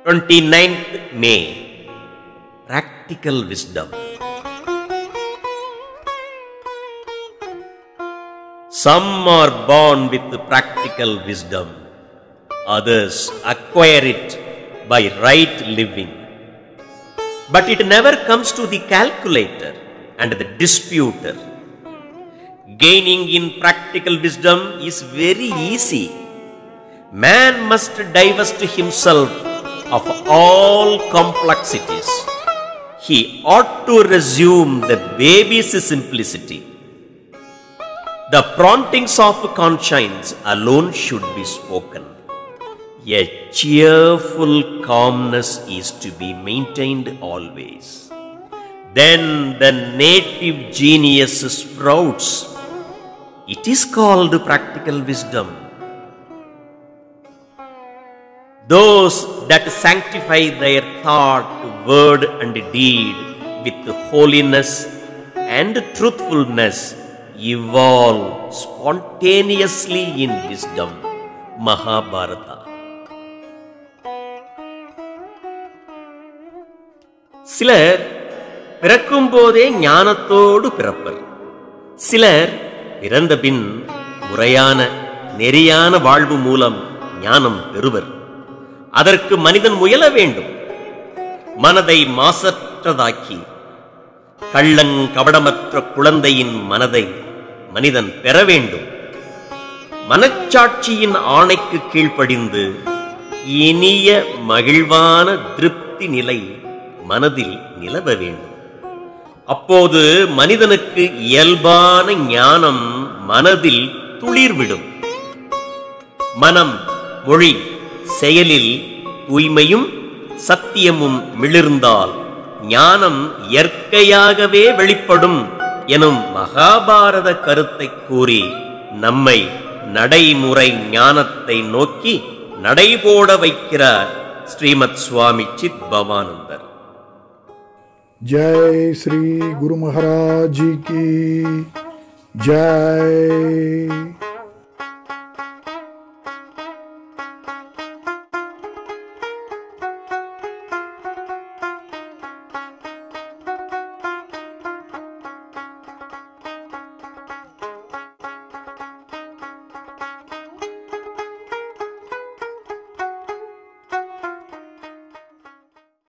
29th May. Practical wisdom. Some are born with practical wisdom, others acquire it by right living. But it never comes to the calculator and the disputer. Gaining in practical wisdom is very easy. Man must divest himself of all complexities. He ought to resume the baby's simplicity. The promptings of conscience alone should be spoken. A cheerful calmness is to be maintained always. Then the native genius sprouts. It is called practical wisdom. Those that sanctify their thought, word and deed with holiness and truthfulness evolve spontaneously in wisdom. Mahabharata. சிலர் பிறக்கும் போதே ஞானத்தோடு பிறப்பர். சிலர் பிறந்த பின் முறையான நெறியான வாழ்வு மூலம் ஞானம் பெறுவர். அதற்கு மனிதன் முயல வேண்டும். மனதை மாசற்றதாக்கி கள்ளங்கபடமற்ற குழந்தையின் மனதை மனிதன் பெற வேண்டும். மனச்சாட்சியின் ஆணைக்கு கீழ்ப்படிந்து இனிய மகிழ்வான திருப்தி நிலை மனதில் நிலவ வேண்டும். அப்போது மனிதனுக்கு இயல்பான ஞானம் மனதில் துளிர்விடும். மனம், மொழி, செயலில் தூய்மையும் சத்தியமும் மிளிர்ந்தால் ஞானம் இயற்கையாகவே வெளிப்படும் எனும் மகாபாரத கருத்தை கூறி நம்மை நடைமுறை ஞானத்தை நோக்கி நடைபோட வைக்கிறார் ஸ்ரீமத் சுவாமி சித் பவானந்தர். जय श्री गुरु महाराज की जय.